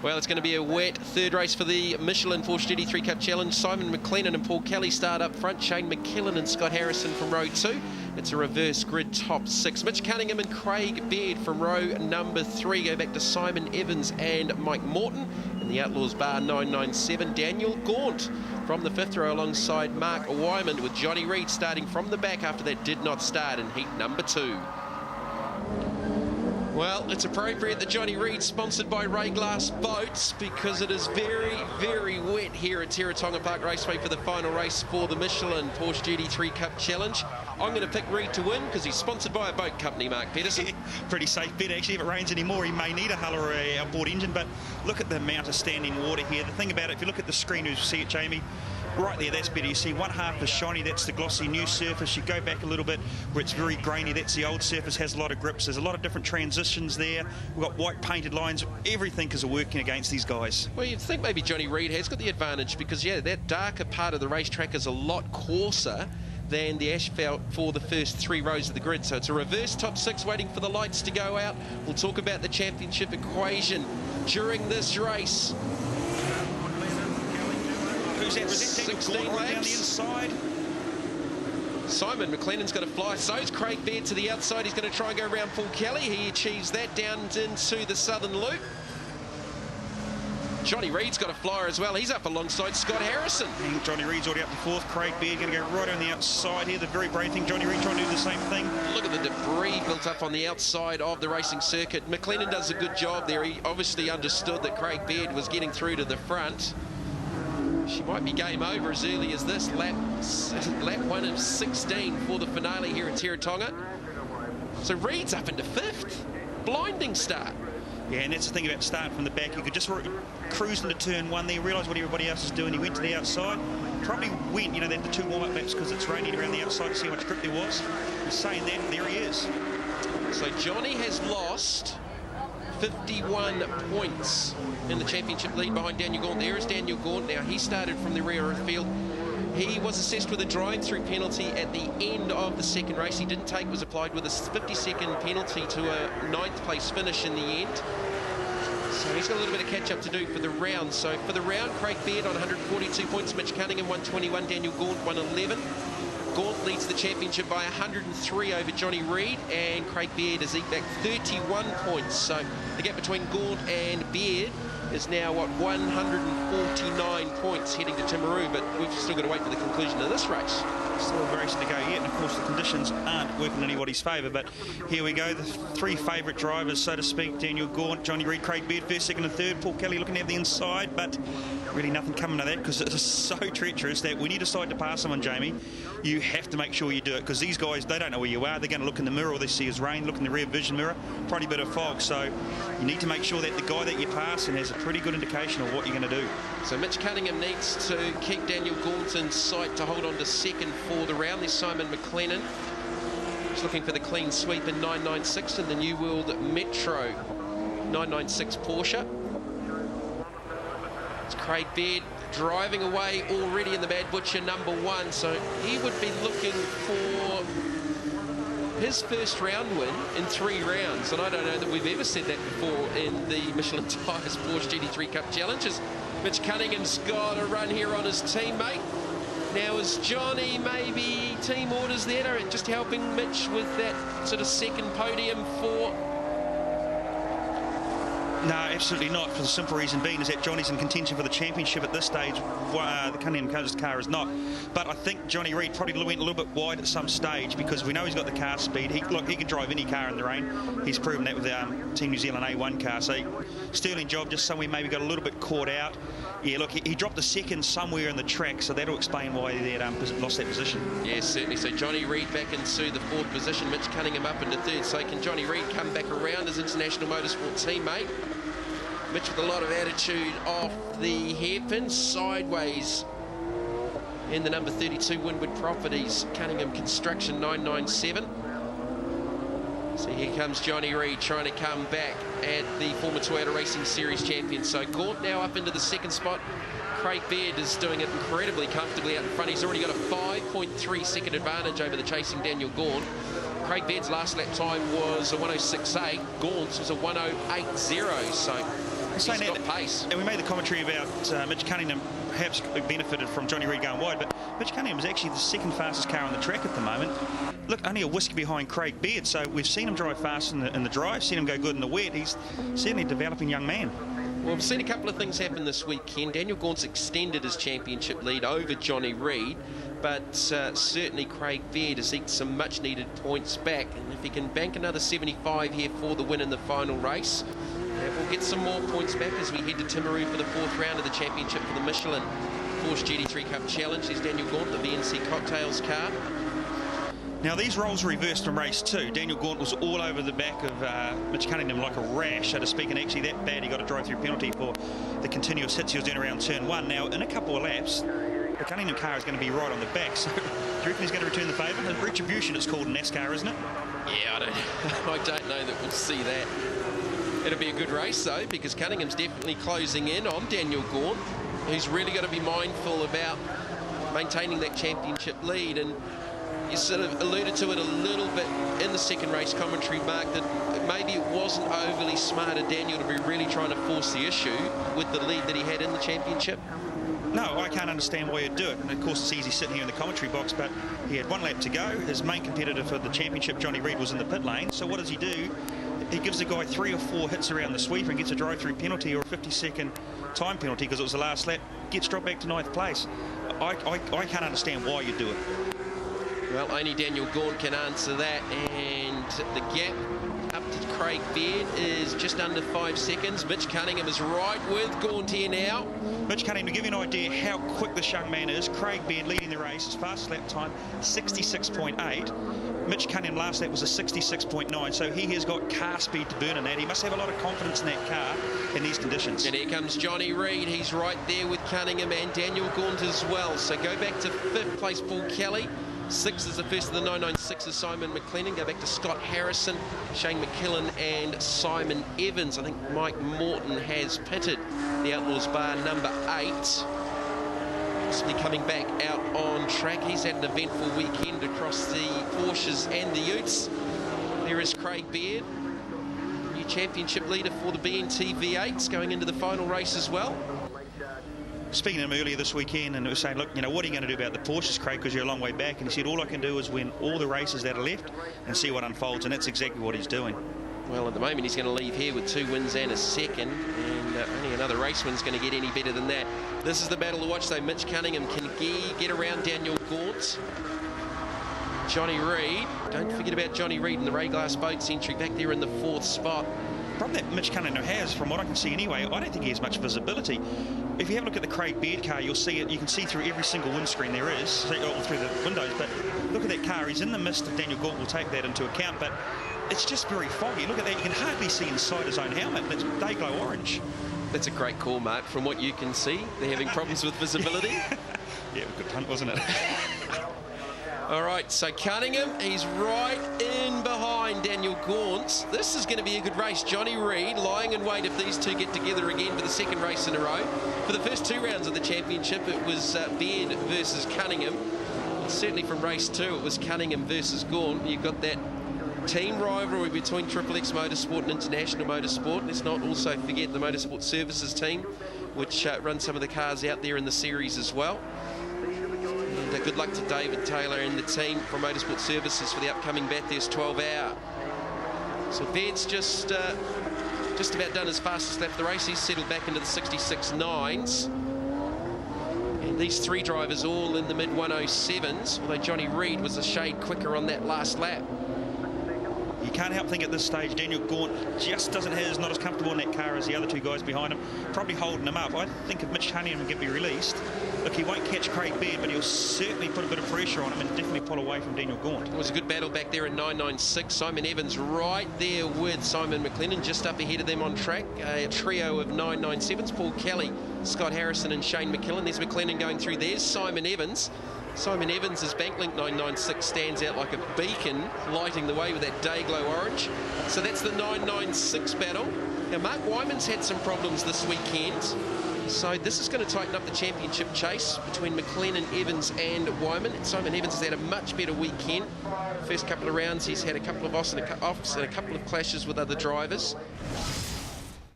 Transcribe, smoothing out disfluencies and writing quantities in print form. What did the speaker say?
Well, it's going to be a wet third race for the Michelin Porsche GT3 Cup Challenge. Simon McLennan and Paul Kelly start up front. Shane McKillen and Scott Harrison from row 2. It's a reverse grid top 6. Mitch Cunningham and Craig Baird from row number 3 go back to Simon Evans and Mike Morton. In the Outlaws bar 997, Daniel Gaunt from the 5th row alongside Mark Wyman, with Johnny Reid starting from the back after that did not start in heat number 2. Well, it's appropriate that Johnny Reid sponsored by Ray Glass Boats, because it is very, very wet here at Teretonga Park Raceway for the final race for the Michelin Porsche GT3 Cup Challenge. I'm going to pick Reid to win because he's sponsored by a boat company, Mark Pedersen. Pretty safe bet, actually. If it rains anymore, he may need a hull or a outboard engine, but look at the amount of standing water here. The thing about it, if you look at the screen, you see it, Jamie, right there, that's better. You see one half is shiny, that's the glossy new surface. You go back a little bit where it's very grainy, that's the old surface, has a lot of grips. There's a lot of different transitions there. We've got white painted lines. Everything is working against these guys. Well, you'd think maybe Johnny Reid has got the advantage because, yeah, that darker part of the racetrack is a lot coarser than the asphalt for the first 3 rows of the grid. So it's a reverse top 6 waiting for the lights to go out. We'll talk about the championship equation during this race. Who's that? Was that 16 laps. Down the inside? Simon McLennan's going to fly. So's Craig Baird to the outside. He's going to try and go around Paul Kelly. He achieves that down into the southern loop. Johnny Reid's got a flyer as well. He's up alongside Scott Harrison. And Johnny Reid's already up to 4th. Craig Baird going to go right on the outside here. The very brave thing. Johnny Reid trying to do the same thing. Look at the debris built up on the outside of the racing circuit. McLennan does a good job there. He obviously understood that Craig Baird was getting through to the front. She might be game over as early as this. Lap 1 of 16 for the finale here at Teretonga. So Reid's up into 5th. Blinding start. Yeah, and that's the thing about starting from the back. You could just cruise into turn 1 there, realise what everybody else is doing. He went to the outside, probably went, you know, the 2 warm-up laps because it's raining around the outside to see how much grip there was. And saying that, there he is. So Johnny has lost 51 points in the championship lead behind Daniel Gaunt. There is Daniel Gaunt now. He started from the rear of the field. He was assessed with a drive-through penalty at the end of the second race. He didn't take, was applied with a 50-second penalty to a 9th place finish in the end. So he's got a little bit of catch-up to do for the round. So for the round, Craig Baird on 142 points, Mitch Cunningham 121, Daniel Gaunt 111. Gaunt leads the championship by 103 over Johnny Reid, and Craig Baird has eked back 31 points. So the gap between Gaunt and Baird is now, what, 149 points heading to Timaru, but we've still got to wait for the conclusion of this race. Still a race to go yet, and of course the conditions aren't working in anybody's favour, but here we go, the 3 favourite drivers, so to speak. Daniel Gaunt, Johnny Reid, Craig Baird, 1st, 2nd and 3rd. Paul Kelly looking at the inside, but really nothing coming of that because it's so treacherous that when you decide to pass someone, Jamie, you have to make sure you do it, because these guys, they don't know where you are. They're going to look in the mirror, all they see is rain, look in the rear vision mirror, probably a bit of fog, so you need to make sure that the guy that you're passing has a pretty good indication of what you're going to do. So Mitch Cunningham needs to keep Daniel Gaunt in sight to hold on to 2nd for the round. There's Simon McLennan. He's looking for the clean sweep in 996 in the New World Metro 996 Porsche. It's Craig Baird driving away already in the Mad Butcher number 1, so he would be looking for his first round win in 3 rounds, and I don't know that we've ever said that before in the Michelin Tires Porsche GT3 Cup Challenges. Mitch Cunningham's got a run here on his teammate. Now is Johnny maybe team orders there, just helping Mitch with that sort of 2nd podium for... No, absolutely not, for the simple reason being is that Johnny's in contention for the championship at this stage. The Cunningham car is not. But I think Johnny Reid probably went a little bit wide at some stage because we know he's got the car speed. He can drive any car in the rain. He's proven that with Team New Zealand A1 car. So sterling job, just somewhere maybe got a little bit caught out. Yeah, look, he dropped a 2nd somewhere in the track, so that'll explain why they lost that position. Yes, certainly. So Johnny Reid back into the 4th position, Mitch Cunningham up into 3rd. So can Johnny Reid come back around his International Motorsport teammate? Mitch with a lot of attitude off the hairpin, sideways in the number 32 Windward Properties, Cunningham Construction 997. So here comes Johnny Reid trying to come back at the former Toyota Racing Series champion. So Gaunt now up into the 2nd spot. Craig Baird is doing it incredibly comfortably out in front. He's already got a 5.3 second advantage over the chasing Daniel Gaunt. Craig Baird's last lap time was a 106.8. Gaunt's was a 108.0. So He's got pace. And we made the commentary about Mitch Cunningham perhaps benefited from Johnny Reid going wide, but Mitch Cunningham is actually the second fastest car on the track at the moment. Look, only a whisker behind Craig Baird, so we've seen him drive fast in the drive, seen him go good in the wet. He's certainly a developing young man. Well, we've seen a couple of things happen this weekend. Daniel Gaunt's extended his championship lead over Johnny Reid, but certainly Craig Baird has eked some much-needed points back, and if he can bank another 75 here for the win in the final race, we'll get some more points back as we head to Timaru for the fourth round of the championship for the Michelin Porsche GT3 Cup Challenge. There's Daniel Gaunt, the VNC Cocktails car. Now, these roles reversed in race 2. Daniel Gaunt was all over the back of Mitch Cunningham like a rash, so to speak, and actually that bad he got a drive-through penalty for the continuous hits he was doing around turn 1. Now, in a couple of laps, the Cunningham car is going to be right on the back, so do you reckon he's going to return the favour? Retribution, it's called in NASCAR, isn't it? Yeah, I don't know that we'll see that. It'll be a good race, though, because Cunningham's definitely closing in on Daniel Gaunt. He's really got to be mindful about maintaining that championship lead, and you sort of alluded to it a little bit in the second race commentary, Mark, that maybe it wasn't overly smart of Daniel to be really trying to force the issue with the lead that he had in the championship. No, I can't understand why you'd do it. And of course, it's easy sitting here in the commentary box, but he had 1 lap to go. His main competitor for the championship, Johnny Reid, was in the pit lane. So what does he do? He gives the guy 3 or 4 hits around the sweeper and gets a drive-through penalty or a 50-second time penalty because it was the last lap, gets dropped back to 9th place. I can't understand why you do it. Well, only Daniel Gaunt can answer that, and the gap up to Craig Baird is just under 5 seconds. Mitch Cunningham is right with Gaunt here now. Mitch Cunningham, to give you an idea how quick this young man is, Craig Baird leading the race, his fastest lap time, 66.8. Mitch Cunningham last lap was a 66.9, so he has got car speed to burn in that. He must have a lot of confidence in that car in these conditions. And here comes Johnny Reid. He's right there with Cunningham and Daniel Gaunt as well. So go back to 5th place, Paul Kelly. 6th is the first of the 996 is Simon McLennan. Go back to Scott Harrison, Shane McKillen and Simon Evans. I think Mike Morton has pitted the Outlaws bar number 8. Possibly coming back out on track. He's had an eventful weekend across the Porsches and the Utes. There is Craig Baird, new championship leader for the BNT V8s, going into the final race as well. Speaking to him earlier this weekend, and it was saying, look, you know, what are you going to do about the Porsches, Craig, because you're a long way back? And he said, all I can do is win all the races that are left and see what unfolds, and that's exactly what he's doing. Well, at the moment, he's going to leave here with 2 wins and a second, and only another race win's going to get any better than that. This is the battle to watch, though. Mitch Cunningham, can he get around Daniel Gaunt? Johnny Reid, don't forget about Johnny Reid in the Ray Glass Boats entry back there in the 4th spot. The problem that Mitch Cunningham has, from what I can see anyway, I don't think he has much visibility. If you have a look at the Craig Baird car, you'll see it. You can see through every single windscreen there is, all through the windows. But look at that car. He's in the mist, and Daniel Gaunt will take that into account. But it's just very foggy. Look at that. You can hardly see inside his own helmet. It's day-glow orange. That's a great call, Mark. From what you can see, they're having problems with visibility. Yeah, good punt, wasn't it? All right, so Cunningham, he's right in behind Daniel Gaunt. This is going to be a good race. Johnny Reid lying in wait if these two get together again for the second race in a row. For the first 2 rounds of the championship, it was Baird versus Cunningham. And certainly from race 2, it was Cunningham versus Gaunt. You've got that team rivalry between Triple X Motorsport and International Motorsport. Let's not also forget the Motorsport Services team, which runs some of the cars out there in the series as well. And good luck to David Taylor and the team from Motorsport Services for the upcoming Bathurst 12 Hour. So Baird's just about done his fastest lap of the race. He's settled back into the 66.9s. And these 3 drivers all in the mid-107s, although Johnny Reid was a shade quicker on that last lap. You can't help think at this stage Daniel Gaunt just is not as comfortable in that car as the other 2 guys behind him, probably holding him up. I think if Mitch Cunningham can be released, look, he won't catch Craig Baird, but he'll certainly put a bit of pressure on him and definitely pull away from Daniel Gaunt. It was a good battle back there in 996. Simon Evans right there with Simon McLennan, just up ahead of them on track. A trio of 997s, Paul Kelly, Scott Harrison and Shane McKillen. There's McLennan going through. There's Simon Evans. Simon Evans' Banklink 996 stands out like a beacon, lighting the way with that day-glow orange. So that's the 996 battle. Now, Mark Wyman's had some problems this weekend, so this is going to tighten up the championship chase between McLennan, Evans and Wyman. Simon Evans has had a much better weekend. First couple of rounds, he's had a couple of offs and a couple of clashes with other drivers.